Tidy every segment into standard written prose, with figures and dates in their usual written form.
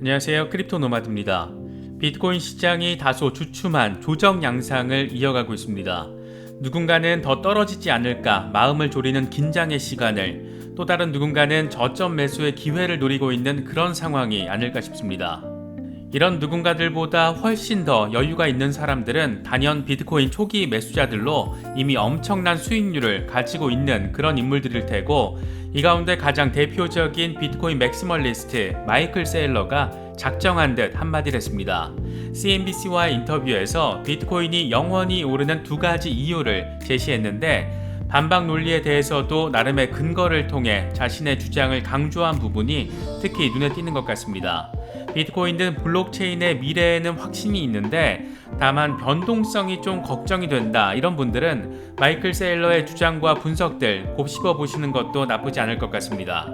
안녕하세요. 크립토 노마드입니다. 비트코인 시장이 다소 주춤한 조정 양상을 이어가고 있습니다. 누군가는 더 떨어지지 않을까 마음을 졸이는 긴장의 시간을, 또 다른 누군가는 저점 매수의 기회를 노리고 있는 그런 상황이 아닐까 싶습니다. 이런 누군가들보다 훨씬 더 여유가 있는 사람들은 단연 비트코인 초기 매수자들로 이미 엄청난 수익률을 가지고 있는 그런 인물들일 테고, 이 가운데 가장 대표적인 비트코인 맥시멀리스트 마이클 세일러가 작정한 듯 한마디를 했습니다. CNBC와의 인터뷰에서 비트코인이 영원히 오르는 두 가지 이유를 제시했는데, 반박 논리에 대해서도 나름의 근거를 통해 자신의 주장을 강조한 부분이 특히 눈에 띄는 것 같습니다. 비트코인 등 블록체인의 미래에는 확신이 있는데 다만 변동성이 좀 걱정이 된다, 이런 분들은 마이클 세일러의 주장과 분석들 곱씹어 보시는 것도 나쁘지 않을 것 같습니다.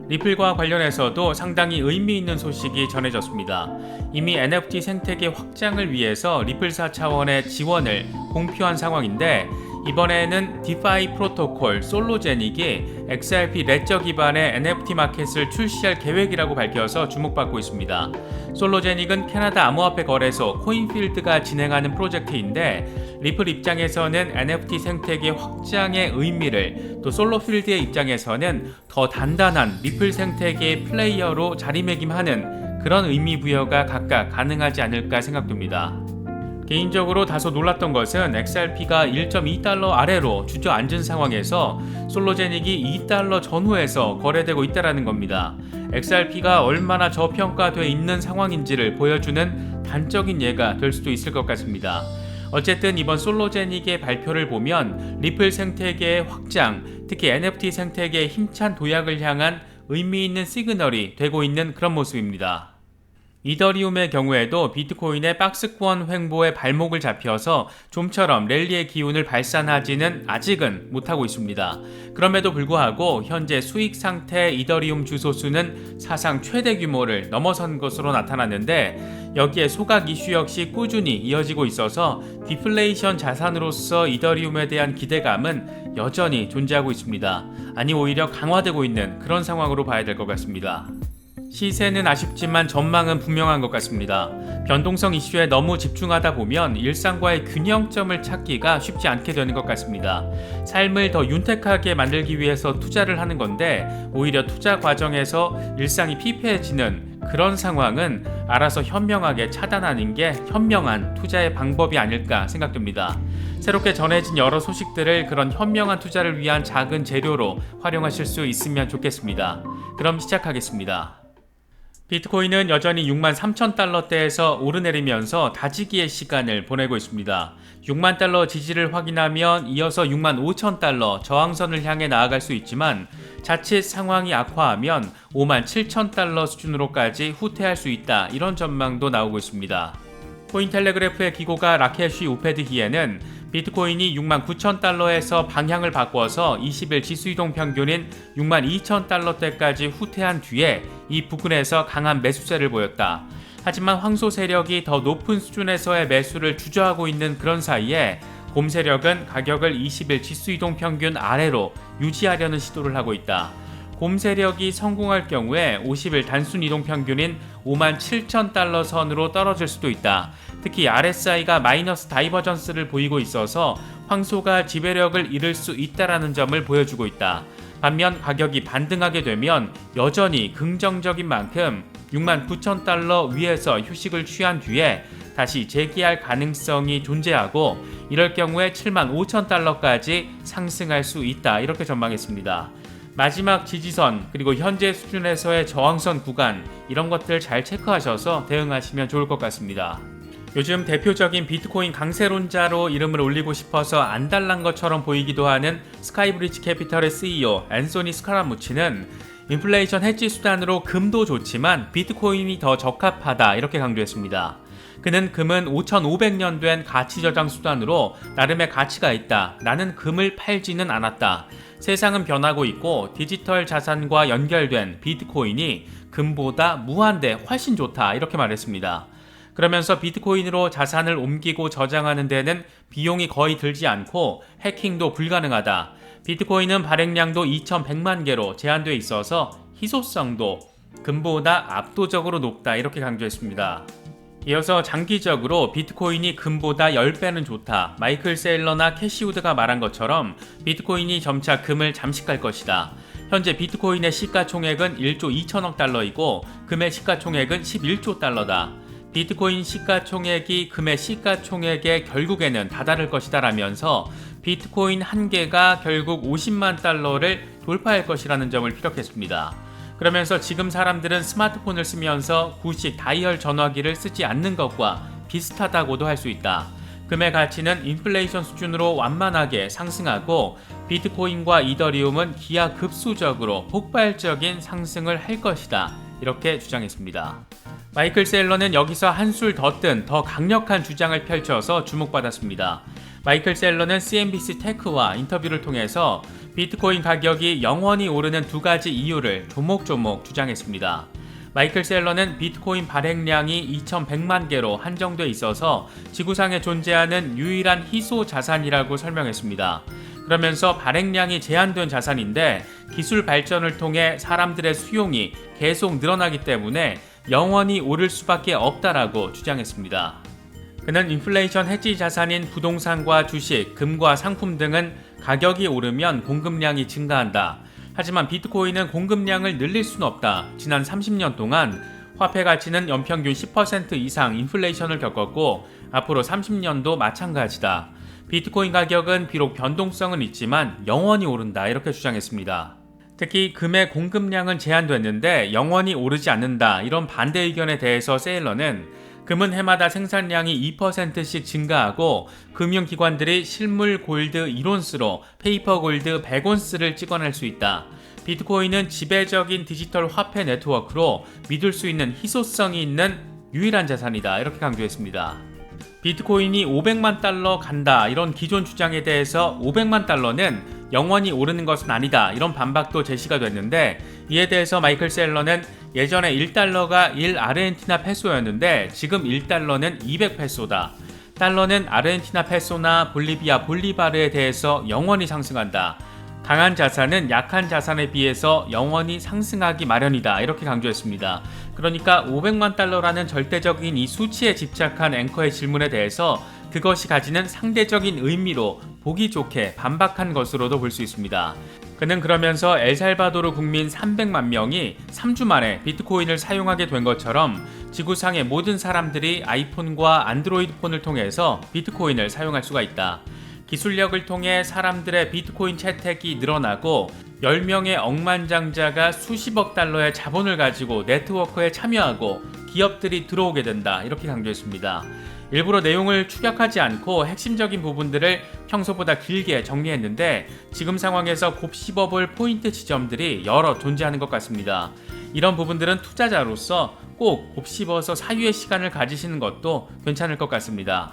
리플과 관련해서도 상당히 의미 있는 소식이 전해졌습니다. 이미 NFT 생태계 확장을 위해서 리플사 차원의 지원을 공표한 상황인데, 이번에는 디파이 프로토콜 솔로제닉이 XRP 레저 기반의 NFT 마켓을 출시할 계획이라고 밝혀서 주목받고 있습니다. 솔로제닉은 캐나다 암호화폐 거래소 코인필드가 진행하는 프로젝트인데, 리플 입장에서는 NFT 생태계 확장의 의미를, 또 솔로필드의 입장에서는 더 단단한 리플 생태계의 플레이어로 자리매김하는 그런 의미 부여가 각각 가능하지 않을까 생각됩니다. 개인적으로 다소 놀랐던 것은 XRP가 1.2달러 아래로 주저앉은 상황에서 솔로제닉이 2달러 전후에서 거래되고 있다는 겁니다. XRP가 얼마나 저평가되어 있는 상황인지를 보여주는 단적인 예가 될 수도 있을 것 같습니다. 어쨌든 이번 솔로제닉의 발표를 보면 리플 생태계의 확장, 특히 NFT 생태계의 힘찬 도약을 향한 의미 있는 시그널이 되고 있는 그런 모습입니다. 이더리움의 경우에도 비트코인의 박스권 횡보에 발목을 잡혀서 좀처럼 랠리의 기운을 발산하지는 아직은 못하고 있습니다. 그럼에도 불구하고 현재 수익 상태 이더리움 주소수는 사상 최대 규모를 넘어선 것으로 나타났는데, 여기에 소각 이슈 역시 꾸준히 이어지고 있어서 디플레이션 자산으로서 이더리움에 대한 기대감은 여전히 존재하고 있습니다. 아니, 오히려 강화되고 있는 그런 상황으로 봐야 될 것 같습니다. 시세는 아쉽지만 전망은 분명한 것 같습니다. 변동성 이슈에 너무 집중하다 보면 일상과의 균형점을 찾기가 쉽지 않게 되는 것 같습니다. 삶을 더 윤택하게 만들기 위해서 투자를 하는 건데, 오히려 투자 과정에서 일상이 피폐해지는 그런 상황은 알아서 현명하게 차단하는 게 현명한 투자의 방법이 아닐까 생각됩니다. 새롭게 전해진 여러 소식들을 그런 현명한 투자를 위한 작은 재료로 활용하실 수 있으면 좋겠습니다. 그럼 시작하겠습니다. 비트코인은 여전히 63,000달러대에서 오르내리면서 다지기의 시간을 보내고 있습니다. 6만 달러 지지를 확인하면 이어서 65,000달러 저항선을 향해 나아갈 수 있지만, 자칫 상황이 악화하면 57,000달러 수준으로까지 후퇴할 수 있다, 이런 전망도 나오고 있습니다. 코인텔레그래프의 기고가 라케쉬 우페드히에는 비트코인이 69,000달러에서 방향을 바꿔서 20일 지수이동 평균인 62,000달러대까지 후퇴한 뒤에 이 부근에서 강한 매수세를 보였다. 하지만 황소 세력이 더 높은 수준에서의 매수를 주저하고 있는 그런 사이에 곰 세력은 가격을 20일 지수이동 평균 아래로 유지하려는 시도를 하고 있다. 곰 세력이 성공할 경우에 50일 단순 이동 평균인 57,000달러 선으로 떨어질 수도 있다. 특히 RSI가 마이너스 다이버전스를 보이고 있어서 황소가 지배력을 잃을 수 있다는 점을 보여주고 있다. 반면 가격이 반등하게 되면 여전히 긍정적인 만큼 69,000달러 위에서 휴식을 취한 뒤에 다시 재기할 가능성이 존재하고, 이럴 경우에 75,000달러까지 상승할 수 있다, 이렇게 전망했습니다. 마지막 지지선, 그리고 현재 수준에서의 저항선 구간, 이런 것들 잘 체크하셔서 대응하시면 좋을 것 같습니다. 요즘 대표적인 비트코인 강세론자로 이름을 올리고 싶어서 안달난 것처럼 보이기도 하는 스카이브리지 캐피털의 CEO 앤소니 스카라무치는 인플레이션 해지 수단으로 금도 좋지만 비트코인이 더 적합하다, 이렇게 강조했습니다. 그는 금은 5,500년 된 가치 저장 수단으로 나름의 가치가 있다. 나는 금을 팔지는 않았다. 세상은 변하고 있고 디지털 자산과 연결된 비트코인이 금보다 무한대 훨씬 좋다, 이렇게 말했습니다. 그러면서 비트코인으로 자산을 옮기고 저장하는 데는 비용이 거의 들지 않고 해킹도 불가능하다. 비트코인은 발행량도 2,100만 개로 제한되어 있어서 희소성도 금보다 압도적으로 높다 이렇게 강조했습니다. 이어서 장기적으로 비트코인이 금보다 10배는 좋다. 마이클 세일러나 캐시우드가 말한 것처럼 비트코인이 점차 금을 잠식할 것이다. 현재 비트코인의 시가총액은 1조 2천억 달러이고 금의 시가총액은 11조 달러다. 비트코인 시가총액이 금의 시가총액에 결국에는 다다를 것이다 라면서 비트코인 한 개가 결국 50만 달러를 돌파할 것이라는 점을 피력했습니다. 그러면서 지금 사람들은 스마트폰을 쓰면서 구식 다이얼 전화기를 쓰지 않는 것과 비슷하다고도 할 수 있다. 금의 가치는 인플레이션 수준으로 완만하게 상승하고 비트코인과 이더리움은 기하급수적으로 폭발적인 상승을 할 것이다. 이렇게 주장했습니다. 마이클 셀러는 여기서 한술 더 뜬 더 강력한 주장을 펼쳐서 주목받았습니다. 마이클 셀러는 CNBC 테크와 인터뷰를 통해서 비트코인 가격이 영원히 오르는 두 가지 이유를 조목조목 주장했습니다. 마이클 셀러는 비트코인 발행량이 2,100만 개로 한정돼 있어서 지구상에 존재하는 유일한 희소 자산이라고 설명했습니다. 그러면서 발행량이 제한된 자산인데 기술 발전을 통해 사람들의 수용이 계속 늘어나기 때문에 영원히 오를 수밖에 없다라고 주장했습니다. 그는 인플레이션 해지 자산인 부동산과 주식, 금과 상품 등은 가격이 오르면 공급량이 증가한다. 하지만 비트코인은 공급량을 늘릴 수는 없다. 지난 30년 동안 화폐 가치는 연평균 10% 이상 인플레이션을 겪었고 앞으로 30년도 마찬가지다. 비트코인 가격은 비록 변동성은 있지만 영원히 오른다. 이렇게 주장했습니다. 특히 금의 공급량은 제한됐는데 영원히 오르지 않는다. 이런 반대 의견에 대해서 세일러는 금은 해마다 생산량이 2%씩 증가하고 금융기관들이 실물 골드 1온스로 페이퍼 골드 100온스를 찍어낼 수 있다. 비트코인은 지배적인 디지털 화폐 네트워크로 믿을 수 있는 희소성이 있는 유일한 자산이다. 이렇게 강조했습니다. 비트코인이 500만 달러 간다. 이런 기존 주장에 대해서 500만 달러는 영원히 오르는 것은 아니다. 이런 반박도 제시가 됐는데 이에 대해서 마이클 셀러는 예전에 1달러가 1아르헨티나 페소였는데 지금 1달러는 200페소다. 달러는 아르헨티나 페소나 볼리비아 볼리바르에 대해서 영원히 상승한다. 강한 자산은 약한 자산에 비해서 영원히 상승하기 마련이다. 이렇게 강조했습니다. 그러니까 500만 달러라는 절대적인 이 수치에 집착한 앵커의 질문에 대해서 그것이 가지는 상대적인 의미로 보기 좋게 반박한 것으로도 볼 수 있습니다. 그는 그러면서 엘살바도르 국민 300만 명이 3주 만에 비트코인을 사용하게 된 것처럼 지구상의 모든 사람들이 아이폰과 안드로이드 폰을 통해서 비트코인을 사용할 수가 있다. 기술력을 통해 사람들의 비트코인 채택이 늘어나고 10명의 억만장자가 수십억 달러의 자본을 가지고 네트워크에 참여하고 기업들이 들어오게 된다. 이렇게 강조했습니다. 일부러 내용을 축약하지 않고 핵심적인 부분들을 평소보다 길게 정리했는데 지금 상황에서 곱씹어볼 포인트 지점들이 여러 존재하는 것 같습니다. 이런 부분들은 투자자로서 꼭 곱씹어서 사유의 시간을 가지시는 것도 괜찮을 것 같습니다.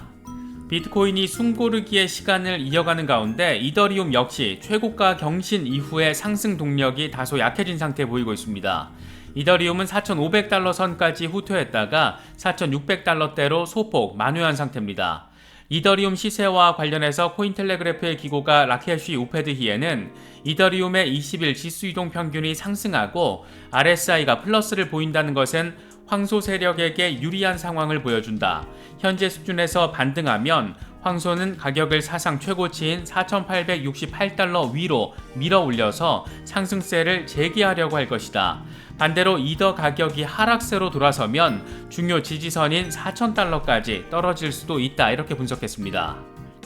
비트코인이 숨고르기의 시간을 이어가는 가운데 이더리움 역시 최고가 경신 이후에 상승 동력이 다소 약해진 상태에 보이고 있습니다. 이더리움은 4,500달러 선까지 후퇴했다가 4,600달러대로 소폭 만회한 상태입니다. 이더리움 시세와 관련해서 코인텔레그래프의 기고가 라케쉬 우페드히에는 이더리움의 20일 지수이동 평균이 상승하고 RSI가 플러스를 보인다는 것은 황소 세력에게 유리한 상황을 보여준다. 현재 수준에서 반등하면 황소는 가격을 사상 최고치인 4,868달러 위로 밀어 올려서 상승세를 재개하려고 할 것이다. 반대로 이더 가격이 하락세로 돌아서면 중요 지지선인 4,000달러까지 떨어질 수도 있다. 이렇게 분석했습니다.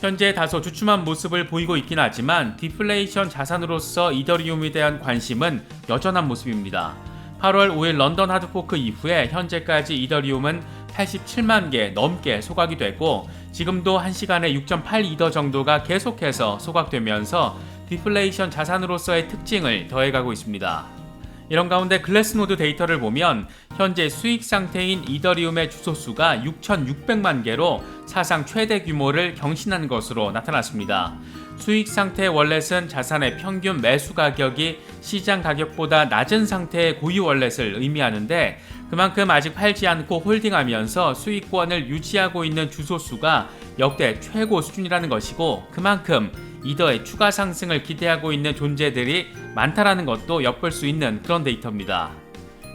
현재 다소 주춤한 모습을 보이고 있긴 하지만 디플레이션 자산으로서 이더리움에 대한 관심은 여전한 모습입니다. 8월 5일 런던 하드포크 이후에 현재까지 이더리움은 87만 개 넘게 소각이 되고 지금도 1시간에 6.8 이더 정도가 계속해서 소각되면서 디플레이션 자산으로서의 특징을 더해가고 있습니다. 이런 가운데 글래스노드 데이터를 보면 현재 수익 상태인 이더리움의 주소수가 6,600만 개로 사상 최대 규모를 경신한 것으로 나타났습니다. 수익 상태의 월렛은 자산의 평균 매수 가격이 시장 가격보다 낮은 상태의 고유 월렛을 의미하는데 그만큼 아직 팔지 않고 홀딩하면서 수익권을 유지하고 있는 주소수가 역대 최고 수준이라는 것이고 그만큼 이더의 추가 상승을 기대하고 있는 존재들이 많다라는 것도 엿볼 수 있는 그런 데이터입니다.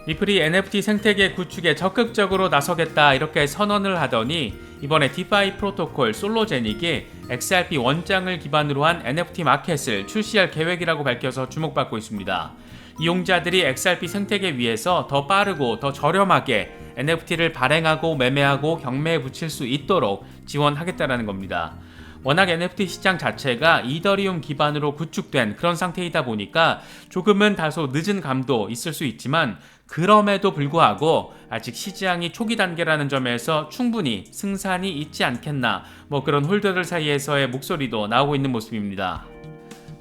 리플이 NFT 생태계 구축에 적극적으로 나서겠다 이렇게 선언을 하더니 이번에 디파이 프로토콜 솔로제닉이 XRP 원장을 기반으로 한 NFT 마켓을 출시할 계획이라고 밝혀서 주목받고 있습니다. 이용자들이 XRP 생태계 위에서 더 빠르고 더 저렴하게 NFT를 발행하고 매매하고 경매에 붙일 수 있도록 지원하겠다라는 겁니다. 워낙 NFT 시장 자체가 이더리움 기반으로 구축된 그런 상태이다 보니까 조금은 다소 늦은 감도 있을 수 있지만 그럼에도 불구하고 아직 시장이 초기 단계라는 점에서 충분히 승산이 있지 않겠나 그런 홀더들 사이에서의 목소리도 나오고 있는 모습입니다.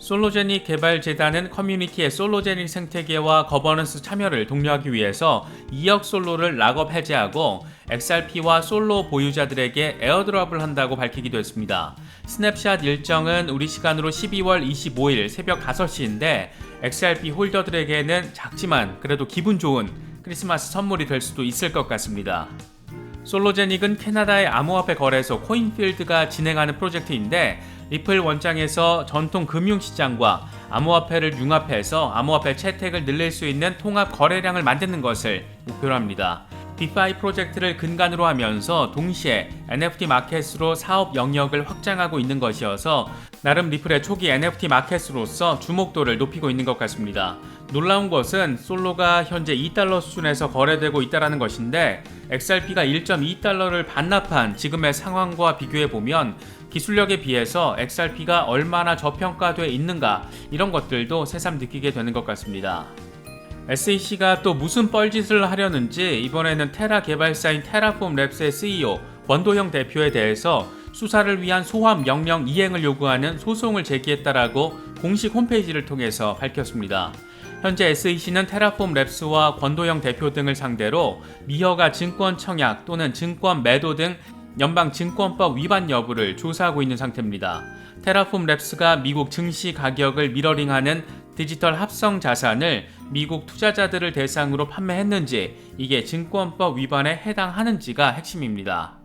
솔로제닉 개발재단은 커뮤니티의 솔로제닉 생태계와 거버넌스 참여를 독려하기 위해서 2억 솔로를 락업 해제하고 XRP와 솔로 보유자들에게 에어드롭을 한다고 밝히기도 했습니다. 스냅샷 일정은 우리 시간으로 12월 25일 새벽 5시인데 XRP 홀더들에게는 작지만 그래도 기분 좋은 크리스마스 선물이 될 수도 있을 것 같습니다. 솔로제닉은 캐나다의 암호화폐 거래소 코인필드가 진행하는 프로젝트인데 리플 원장에서 전통 금융시장과 암호화폐를 융합해서 암호화폐 채택을 늘릴 수 있는 통합 거래량을 만드는 것을 목표로 합니다. 디파이 프로젝트를 근간으로 하면서 동시에 NFT 마켓으로 사업 영역을 확장하고 있는 것이어서 나름 리플의 초기 NFT 마켓으로서 주목도를 높이고 있는 것 같습니다. 놀라운 것은 솔로가 현재 $2 수준에서 거래되고 있다는 것인데 XRP가 1.2달러를 반납한 지금의 상황과 비교해보면 기술력에 비해서 XRP가 얼마나 저평가되어 있는가 이런 것들도 새삼 느끼게 되는 것 같습니다. SEC가 또 무슨 뻘짓을 하려는지 이번에는 테라 개발사인 테라폼 랩스의 CEO 권도형 대표에 대해서 수사를 위한 소환 명령 이행을 요구하는 소송을 제기했다라고 공식 홈페이지를 통해서 밝혔습니다. 현재 SEC는 테라폼 랩스와 권도형 대표 등을 상대로 미허가 증권 청약 또는 증권 매도 등 연방증권법 위반 여부를 조사하고 있는 상태입니다. 테라폼 랩스가 미국 증시 가격을 미러링하는 디지털 합성 자산을 미국 투자자들을 대상으로 판매했는지 이게 증권법 위반에 해당하는지가 핵심입니다.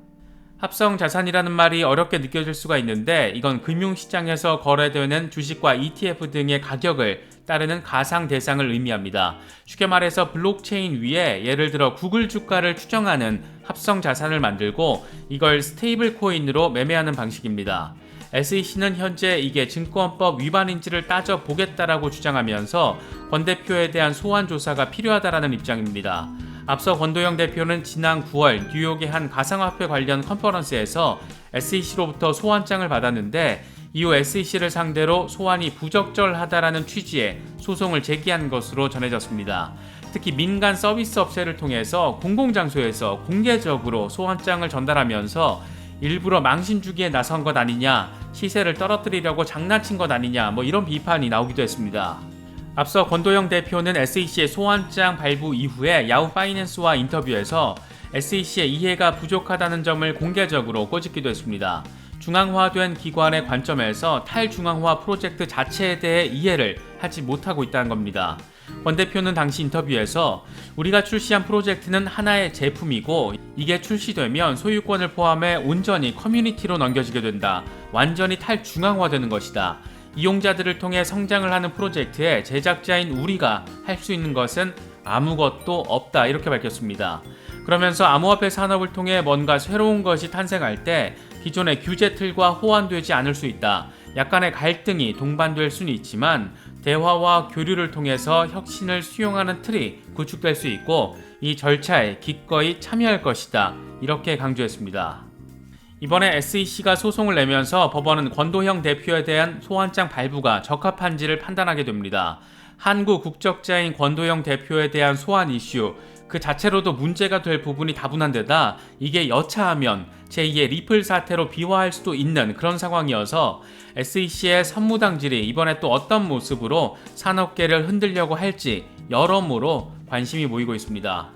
합성 자산이라는 말이 어렵게 느껴질 수가 있는데 이건 금융시장에서 거래되는 주식과 ETF 등의 가격을 따르는 가상 대상을 의미합니다. 쉽게 말해서 블록체인 위에 예를 들어 구글 주가를 추정하는 합성 자산을 만들고 이걸 스테이블 코인으로 매매하는 방식입니다. SEC는 현재 이게 증권법 위반인지를 따져보겠다라고 주장하면서 권 대표에 대한 소환 조사가 필요하다라는 입장입니다. 앞서 권도영 대표는 지난 9월 뉴욕의 한 가상화폐 관련 컨퍼런스에서 SEC로부터 소환장을 받았는데 이후 SEC를 상대로 소환이 부적절하다라는 취지의 소송을 제기한 것으로 전해졌습니다. 특히 민간 서비스 업체를 통해서 공공장소에서 공개적으로 소환장을 전달하면서 일부러 망신 주기에 나선 것 아니냐, 시세를 떨어뜨리려고 장난친 것 아니냐 이런 비판이 나오기도 했습니다. 앞서 권도영 대표는 SEC의 소환장 발부 이후에 야후 파이낸스와 인터뷰에서 SEC의 이해가 부족하다는 점을 공개적으로 꼬집기도 했습니다. 중앙화된 기관의 관점에서 탈중앙화 프로젝트 자체에 대해 이해를 하지 못하고 있다는 겁니다. 권 대표는 당시 인터뷰에서 우리가 출시한 프로젝트는 하나의 제품이고 이게 출시되면 소유권을 포함해 온전히 커뮤니티로 넘겨지게 된다. 완전히 탈중앙화되는 것이다. 이용자들을 통해 성장을 하는 프로젝트에 제작자인 우리가 할 수 있는 것은 아무것도 없다 이렇게 밝혔습니다. 그러면서 암호화폐 산업을 통해 뭔가 새로운 것이 탄생할 때 기존의 규제 틀과 호환되지 않을 수 있다. 약간의 갈등이 동반될 수는 있지만 대화와 교류를 통해서 혁신을 수용하는 틀이 구축될 수 있고 이 절차에 기꺼이 참여할 것이다. 이렇게 강조했습니다. 이번에 SEC가 소송을 내면서 법원은 권도형 대표에 대한 소환장 발부가 적합한지를 판단하게 됩니다. 한국 국적자인 권도영 대표에 대한 소환 이슈 그 자체로도 문제가 될 부분이 다분한 데다 이게 여차하면 제2의 리플 사태로 비화할 수도 있는 그런 상황이어서 SEC의 선무당질이 이번에 또 어떤 모습으로 산업계를 흔들려고 할지 여러모로 관심이 모이고 있습니다.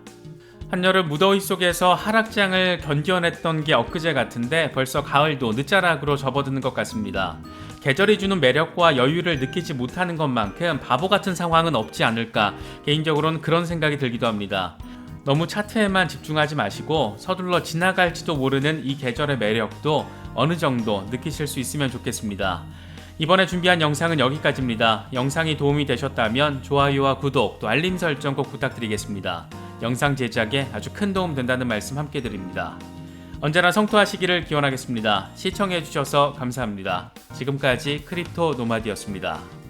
한여름 무더위 속에서 하락장을 견뎌냈던 게 엊그제 같은데 벌써 가을도 늦자락으로 접어드는 것 같습니다. 계절이 주는 매력과 여유를 느끼지 못하는 것만큼 바보 같은 상황은 없지 않을까 개인적으로는 그런 생각이 들기도 합니다. 너무 차트에만 집중하지 마시고 서둘러 지나갈지도 모르는 이 계절의 매력도 어느 정도 느끼실 수 있으면 좋겠습니다. 이번에 준비한 영상은 여기까지입니다. 영상이 도움이 되셨다면 좋아요와 구독 또 알림 설정 꼭 부탁드리겠습니다. 영상 제작에 아주 큰 도움 된다는 말씀 함께 드립니다. 언제나 성토하시기를 기원하겠습니다. 시청해주셔서 감사합니다. 지금까지 크립토 노마디였습니다.